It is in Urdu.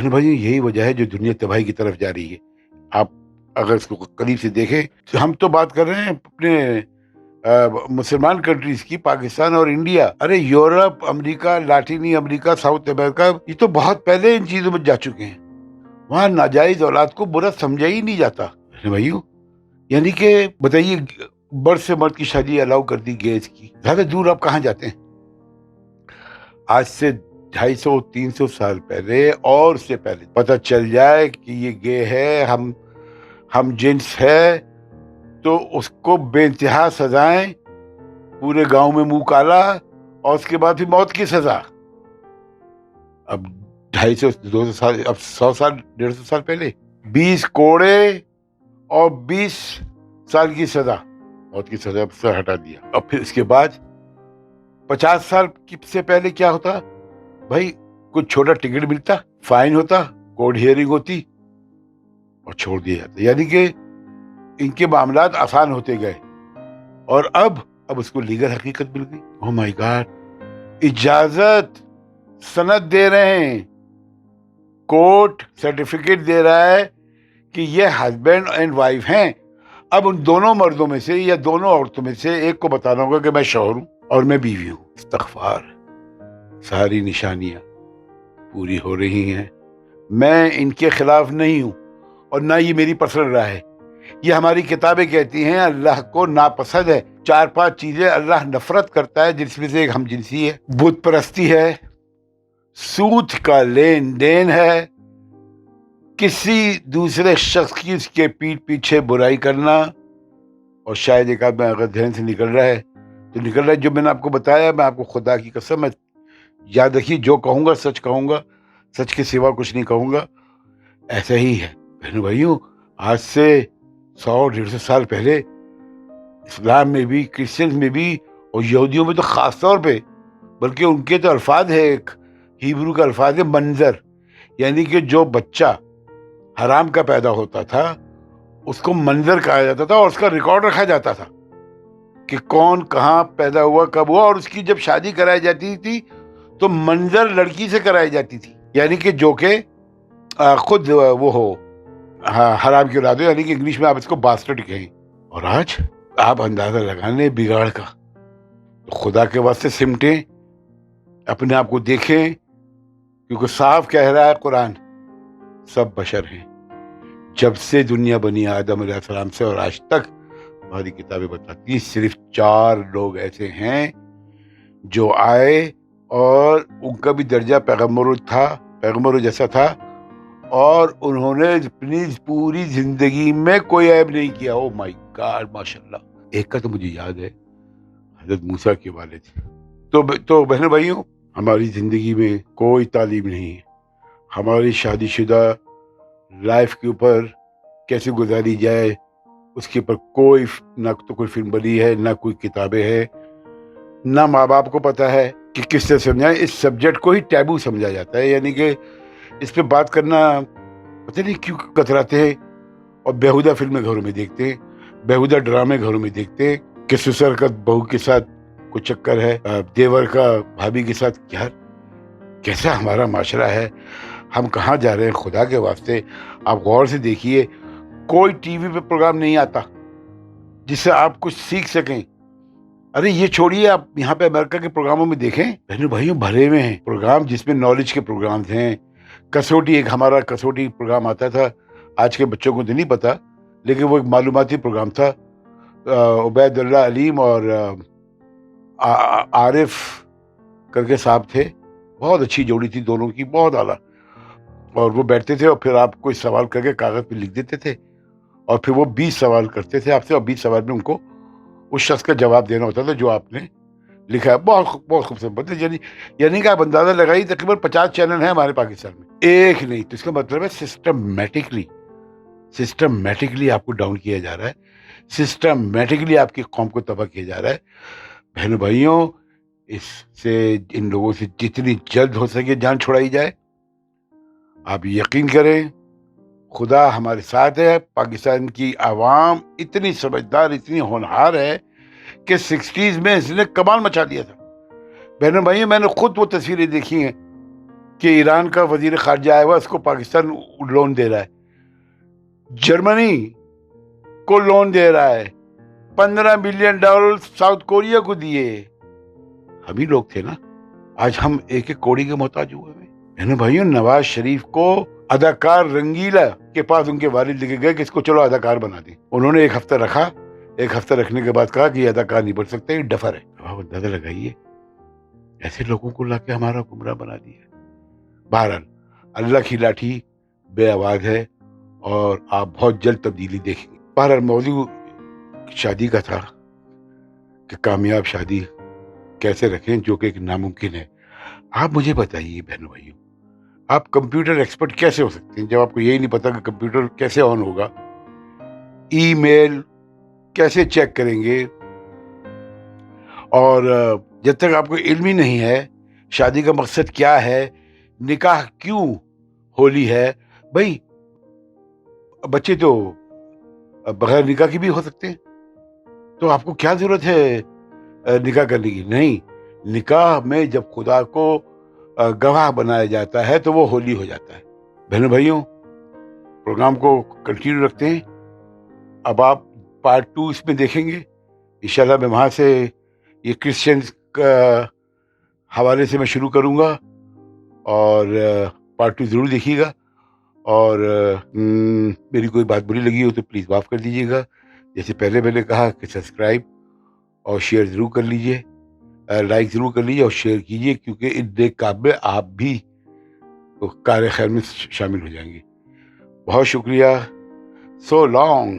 بہنوں بھائی یہی وجہ ہے جو دنیا تباہی کی طرف جا رہی ہے. آپ اگر اس کو قریب سے دیکھیں تو ہم تو بات کر رہے ہیں اپنے مسلمان کنٹریز کی، پاکستان اور انڈیا. ارے یورپ، امریکہ، لاطینی امریکہ، ساؤتھ امریکہ، یہ تو بہت پہلے ان چیزوں میں جا چکے ہیں. وہاں ناجائز اولاد کو برا سمجھا ہی نہیں جاتا بھائیو. یعنی کہ بتائیے، مرد سے مرد کی شادی الاؤ کر دی گیز کی. زیادہ دور آپ کہاں جاتے ہیں؟ آج سے 250-300 سال پہلے اور اس سے پہلے پتہ چل جائے کہ یہ گے ہے، ہم جنس ہے، تو اس کو بے انتہا سزائیں، پورے گاؤں میں منہ کالا، اور اس کے بعد بھی موت کی سزا. اب 250-200 سال، اب 100 سال 150 سال پہلے 20 کوڑے اور 20 سال کی سزا، موت کی سزا سے ہٹا دیا. اور پھر اس کے بعد 50 سال سے پہلے کیا ہوتا بھائی؟ کچھ چھوٹا ٹکٹ ملتا، فائن ہوتا، کورٹ ہیئرنگ ہوتی اور چھوڑ دیا جاتا. یعنی کہ ان کے معاملات آسان ہوتے گئے. اور اب اس کو لیگل حقیقت مل گئی. او مائی گاڈ، اجازت، سند دے رہے ہیں، کورٹ سرٹیفکیٹ دے رہا ہے کہ یہ ہسبینڈ اینڈ وائف ہیں. اب ان دونوں مردوں میں سے یا دونوں عورتوں میں سے ایک کو بتانا ہوگا کہ میں شوہر ہوں اور میں بیوی ہوں. استغفار. ساری نشانیاں پوری ہو رہی ہیں. میں ان کے خلاف نہیں ہوں اور نہ یہ میری پسند رائے ہے. یہ ہماری کتابیں کہتی ہیں اللہ کو ناپسند ہے 4-5 چیزیں اللہ نفرت کرتا ہے، جس میں سے ایک ہم جنسی ہے، بت پرستی ہے، سود کا لین دین ہے، کسی دوسرے شخص کی اس کے پیٹھ پیچھے برائی کرنا. اور شاید ایک آدمی اگر ذہن سے نکل رہا ہے تو نکل رہا ہے جو میں نے آپ کو بتایا. میں آپ کو خدا کی قسم، میں یاد رکھیے جو کہوں گا سچ کہوں گا، سچ کے سوا کچھ نہیں کہوں گا. ایسا ہی ہے بہنوں بھائیوں. آج سے 100-150 سال پہلے اسلام میں بھی، کرسچن میں بھی اور یہودیوں میں تو خاص طور پہ، بلکہ ان کے تو الفاظ ہے، ایک ہیبرو کا الفاظ ہے منظر. یعنی کہ جو بچہ حرام کا پیدا ہوتا تھا اس کو منظر کہا جاتا تھا، اور اس کا ریکارڈ رکھا جاتا تھا کہ کون کہاں پیدا ہوا، کب ہوا. اور اس کی جب شادی کرائی جاتی تھی تو منظر لڑکی سے کرائی جاتی تھی، یعنی کہ جو کہ خود وہ ہو، حرام کی اولاد ہو. یعنی کہ انگلش میں آپ اس کو باسٹرڈ کہیں. اور آج آپ اندازہ لگانے بگاڑ کا. خدا کے واسطے سمٹیں، اپنے آپ کو دیکھیں، کیونکہ صاف کہہ رہا ہے قرآن، سب بشر ہیں. جب سے دنیا بنی آدم علیہ السلام سے اور آج تک ہماری کتابیں بتاتی ہیں صرف 4 لوگ ایسے ہیں جو آئے اور ان کا بھی درجہ پیغمبروں جیسا تھا، اور انہوں نے اپنی پوری زندگی میں کوئی عیب نہیں کیا. او مائی گاڈ، ماشاء اللہ. ایک کا تو مجھے یاد ہے، حضرت موسیٰ کے والد. تو بہنوں بھائیوں، ہماری زندگی میں کوئی تعلیم نہیں ہے. ہماری شادی شدہ لائف کے اوپر کیسے گزاری جائے اس کے اوپر کوئی نہ تو کوئی فلم بنی ہے، نہ کوئی کتابیں ہیں، نہ ماں باپ کو پتا ہے کہ کس سے سمجھائیں. اس سبجیکٹ کو ہی ٹیبو سمجھا جاتا ہے. یعنی کہ اس پہ بات کرنا پتہ نہیں کیوں کتراتے ہیں، اور بیہودہ فلمیں گھروں میں دیکھتے ہیں، بیہودہ ڈرامے گھروں میں دیکھتے ہیں کہ سسر کا بہو کے ساتھ کوئی چکر ہے، دیور کا بھابھی کے ساتھ. یار کیسا ہمارا معاشرہ ہے، ہم کہاں جا رہے ہیں خدا کے واسطے. آپ غور سے دیکھیے، کوئی ٹی وی پہ پروگرام نہیں آتا جس سے آپ کچھ سیکھ سکیں. ارے یہ چھوڑیے، آپ یہاں پہ امریکہ کے پروگراموں میں دیکھیں، بہنوں بھائیوں بھرے ہوئے ہیں پروگرام جس میں نالج کے پروگرامز ہیں. کسوٹی، ایک ہمارا کسوٹی پروگرام آتا تھا، آج کے بچوں کو تو نہیں پتا، لیکن وہ ایک معلوماتی پروگرام تھا. عبید اللہ علیم اور عارف کر کے صاحب تھے، بہت اچھی جوڑی تھی دونوں کی، بہت اعلیٰ. اور وہ بیٹھتے تھے اور پھر آپ کوئی سوال کر کے کاغذ پہ لکھ دیتے تھے، اور پھر وہ 20 سوال کرتے تھے آپ سے، اور 20 سوال میں ان کو اس شخص کا جواب دینا ہوتا تھا جو آپ نے لکھا ہے. بہت بہت خوبصورت. یعنی کہ آپ اندازہ لگائیے تقریباً 50 چینل ہیں ہمارے پاکستان میں، ایک نہیں. تو اس کا مطلب ہے سسٹمیٹکلی آپ کو ڈاؤن کیا جا رہا ہے، سسٹمیٹکلی آپ کی قوم کو تباہ کیا جا رہا ہے. بہنوں بھائیوں، اس سے ان لوگوں سے جتنی جلد ہو سکے جان چھڑائی جائے. آپ یقین کریں خدا ہمارے ساتھ ہے. پاکستان کی عوام اتنی سمجھدار، اتنی ہونہار ہے کہ 60s میں اس نے کمال مچا دیا تھا. بہنوں بھائیوں، میں نے خود وہ تصویریں دیکھی ہیں کہ ایران کا وزیر خارجہ آیا ہوا اس کو پاکستان لون دے رہا ہے, جرمنی کو لون دے رہا ہے, $15 بلین ساؤتھ کوریا کو دیے. ہم ہی لوگ تھے نا, آج ہم ایک ایک کوڑی کے محتاج ہوئے ہیں. بہنوں بھائیوں, نواز شریف کو اداکار رنگیلا کے پاس ان کے والد لے کے گئے کہ اس کو چلو اداکار بنا دیں. انہوں نے ایک ہفتہ رکھا, ایک ہفتہ رکھنے کے بعد کہا کہ یہ اداکار نہیں بن سکتا, یہ ڈفر ہے. اب آپ اندازہ لگائیے, ایسے لوگوں کو لا کے ہمارا گمراہ بنا دیا. بہرحال اللہ کی لاٹھی بے آواز ہے اور آپ بہت جلد تبدیلی دیکھیں گے. بہرحال موضوع شادی کا تھا کہ کامیاب شادی کیسے رکھیں جو کہ ایک ناممکن ہے. آپ مجھے بتائیے بہنوں بھائیوں, آپ کمپیوٹر ایکسپرٹ کیسے ہو سکتے ہیں جب آپ کو یہی نہیں پتا کہ کمپیوٹر کیسے آن ہوگا, ای میل کیسے چیک کریں گے, اور جب تک آپ کو علم ہی نہیں ہے شادی کا مقصد کیا ہے, نکاح کیوں ہولی ہے. بھائی بچے تو بغیر نکاح کی بھی ہو سکتے ہیں, تو آپ کو کیا ضرورت ہے نکاح کرنے کی. نہیں, نکاح میں جب خدا کو گواہ بنایا جاتا ہے تو وہ ہولی ہو جاتا ہے. بہنوں بھائیوں, پروگرام کو کنٹینیو رکھتے ہیں. اب آپ پارٹ 2 اس میں دیکھیں گے انشاءاللہ. میں وہاں سے یہ کرسچنز کا حوالے سے میں شروع کروں گا, اور پارٹ 2 ضرور دیکھیے گا. اور میری کوئی بات بری لگی ہو تو پلیز معاف کر دیجیے گا. جیسے پہلے میں نے کہا کہ سبسکرائب اور شیئر ضرور کر لیجیے, لائک ضرور کر لیجیے اور شیئر کیجیے, کیونکہ ان نیک کام میں آپ بھی کار خیر میں شامل ہو جائیں گے. بہت شکریہ. So long.